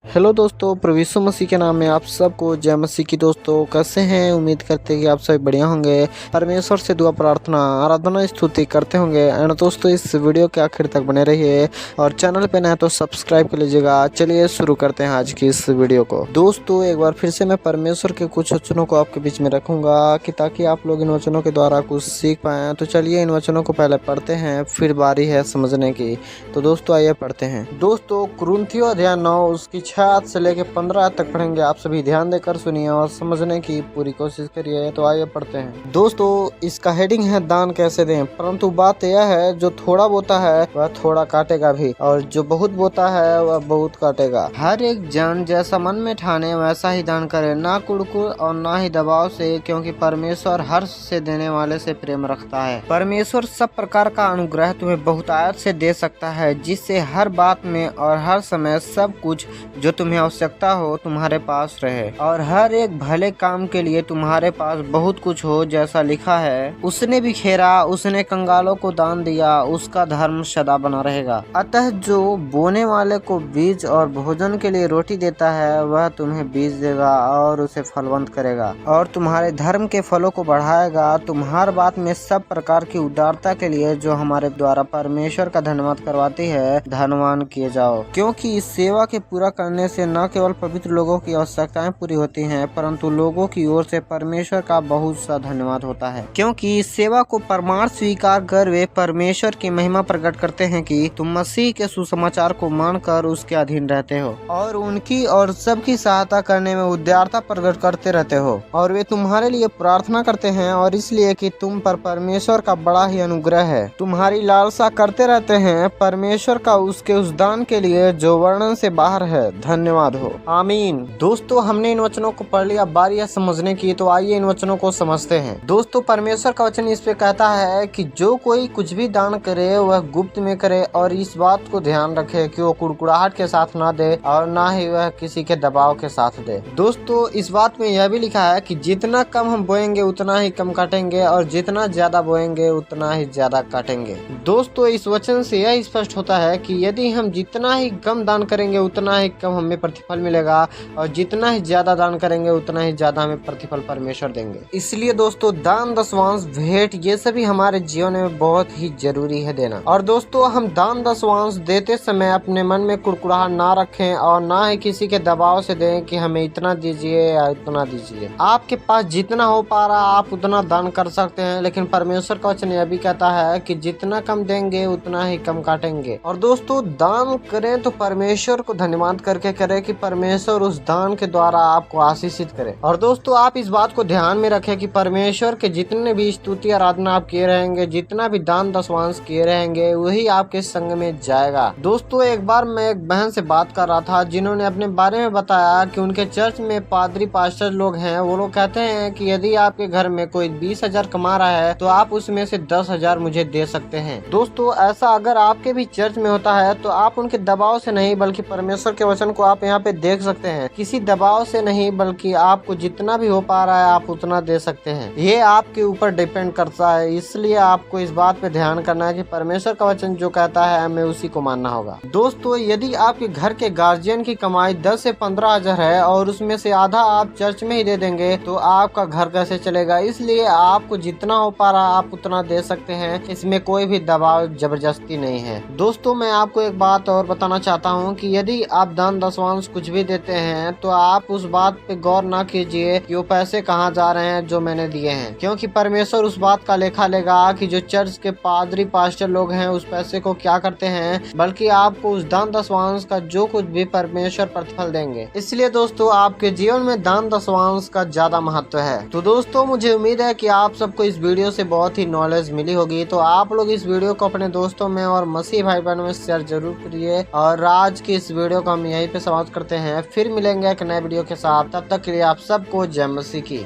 Hello दोस्तों, प्रभु यीशु मसीह के नाम में आप सबको जय मसीह की। दोस्तों कैसे हैं? उम्मीद करते हैं कि आप सभी बढ़िया होंगे। परमेश्वर से दुआ प्रार्थना आराधना स्तुति करते होंगे। एंड दोस्तों इस वीडियो के आखिर तक बने रहिए और चैनल पे नए तो सब्सक्राइब कर लीजिएगा। चलिए शुरू करते हैं आज की इस वीडियो को। दोस्तों एक बार फिर से मैं परमेश्वर के कुछ वचनों को आपके बीच में रखूंगा कि ताकि आप लोग इन वचनों के द्वारा कुछ सीख पाए। तो चलिए इन वचनों को पहले पढ़ते हैं, फिर बारी है समझने की। तो दोस्तों आइए पढ़ते हैं। दोस्तों कुरिन्थियों अध्याय 9 उसकी 6 से लेकर 15 तक पढ़ेंगे। आप सभी ध्यान देकर सुनिए और समझने की पूरी कोशिश करिए। तो आइए पढ़ते हैं। दोस्तों इसका हेडिंग है दान कैसे दें। परंतु बात यह है जो थोड़ा बोता है वह थोड़ा काटेगा भी, और जो बहुत बोता है वह बहुत काटेगा। हर एक जन जैसा मन में ठाने वैसा ही दान करे, ना कुड़कुड़ और ना ही दबाव से, क्योंकि परमेश्वर हर्ष से देने वाले से प्रेम रखता है। परमेश्वर सब प्रकार का अनुग्रह तुम्हें बहुतायत से दे सकता है, जिससे हर बात में और हर समय सब कुछ जो तुम्हें आवश्यकता हो तुम्हारे पास रहे, और हर एक भले काम के लिए तुम्हारे पास बहुत कुछ हो, जैसा लिखा है, उसने बिखेरा, उसने कंगालों को दान दिया, उसका धर्म सदा बना रहेगा। अतः जो बोने वाले को बीज और भोजन के लिए रोटी देता है वह तुम्हें बीज देगा और उसे फलवंत करेगा और तुम्हारे धर्म के फलों को बढ़ाएगा। तुम हर बात में सब प्रकार की उदारता के लिए जो हमारे द्वारा परमेश्वर का धन्यवाद करवाती है धनवान किए जाओ, क्योंकि इस सेवा के पूरा करने से न केवल पवित्र लोगों की आवश्यकताएं पूरी होती हैं, परंतु लोगों की ओर से परमेश्वर का बहुत सा धन्यवाद होता है। क्योंकि इस सेवा को परमार्थ स्वीकार कर वे परमेश्वर की महिमा प्रकट करते हैं कि तुम मसीह के सुसमाचार को मानकर उसके अधीन रहते हो और उनकी और सबकी सहायता करने में उदारता प्रकट करते रहते हो, और वे तुम्हारे लिए प्रार्थना करते हैं, और इसलिए कि तुम पर परमेश्वर का बड़ा ही अनुग्रह है। तुम्हारी लालसा करते रहते हैं परमेश्वर का उसके उस दान के लिए जो वर्णन से बाहर है। धन्यवाद हो, आमीन। दोस्तों हमने इन वचनों को पढ़ लिया, बारी है समझने की। तो आइए इन वचनों को समझते हैं। दोस्तों परमेश्वर का वचन इस पे कहता है कि जो कोई कुछ भी दान करे वह गुप्त में करे, और इस बात को ध्यान रखे कि वो कुड़कुड़ाहट के साथ ना दे और ना ही वह किसी के दबाव के साथ दे। दोस्तों इस बात में यह भी लिखा है कि जितना कम हम बोएंगे उतना ही कम काटेंगे, और जितना ज्यादा बोएंगे उतना ही ज्यादा काटेंगे। दोस्तों इस वचन से यह स्पष्ट होता है कि यदि हम जितना ही कम दान करेंगे उतना ही कम हमें प्रतिफल मिलेगा, और जितना ही ज्यादा दान करेंगे उतना ही ज्यादा हमें प्रतिफल परमेश्वर देंगे। इसलिए दोस्तों दान, दशवांश, भेंट ये सभी हमारे जीवन में बहुत ही जरूरी है देना। और दोस्तों हम दान दशवांश देते समय अपने मन में कुड़कुड़ाहट ना रखें और ना ही किसी के दबाव से दें कि हमें इतना दीजिए या उतना दीजिए। आपके पास जितना हो पा रहा आप उतना दान कर सकते हैं, लेकिन परमेश्वर का वचन यह भी कहता है कि जितना कम देंगे उतना ही कम काटेंगे। और दोस्तों दान करें तो परमेश्वर को धन्यवाद करके करें कि परमेश्वर उस दान के द्वारा आपको आशीषित करे। और दोस्तों आप इस बात को ध्यान में रखें कि परमेश्वर के जितने भी स्तुति आराधना आप किए रहेंगे, जितना भी दान दशवांश किए रहेंगे, वही आपके संग में जाएगा। दोस्तों एक बार मैं एक बहन से बात कर रहा था जिन्होंने अपने बारे में बताया कि उनके चर्च में पादरी पास्टर लोग हैं। वो लोग कहते हैं कि यदि आपके घर में कोई 20,000 कमा रहा है तो आप उसमें से 10,000 मुझे दे सकते हैं। दोस्तों ऐसा अगर आपके भी चर्च में होता है तो आप उनके दबाव से नहीं बल्कि परमेश्वर के वचन को आप यहाँ पे देख सकते हैं। किसी दबाव से नहीं बल्कि आपको जितना भी हो पा रहा है आप उतना दे सकते हैं। ये आपके ऊपर डिपेंड करता है, इसलिए आपको इस बात पे ध्यान करना है कि परमेश्वर का वचन जो कहता है हमें उसी को मानना होगा। दोस्तों यदि आपके घर के गार्जियन की कमाई 10 से 15,000 है और उसमें से आधा आप चर्च में ही दे देंगे तो आपका घर कैसे चलेगा। इसलिए आपको जितना हो पा रहा आप उतना दे सकते हैं, इसमें कोई भी दबाव जबरदस्ती नहीं है। दोस्तों मैं आपको एक बात और बताना चाहता हूँ कि यदि आप दान दशवांश कुछ भी देते हैं तो आप उस बात पे गौर ना कीजिए कि वो पैसे कहाँ जा रहे हैं जो मैंने दिए हैं, क्योंकि परमेश्वर उस बात का लेखा लेगा कि जो चर्च के पादरी पास्टर लोग हैं उस पैसे को क्या करते हैं, बल्कि आपको उस दान दशवांश का जो कुछ भी परमेश्वर प्रतिफल देंगे। इसलिए दोस्तों आपके जीवन में दान दशवांश का ज्यादा महत्व है। तो दोस्तों मुझे उम्मीद है कि आप सबको इस वीडियो से बहुत ही नॉलेज मिली होगी। तो आप लोग इस वीडियो को अपने दोस्तों में और मसीह भाई बहनों में शेयर जरूर करिए। और आज की इस वीडियो को हम यहीं पे समाप्त करते हैं, फिर मिलेंगे एक नए वीडियो के साथ। तब तक के लिए आप सबको जय मसीह की।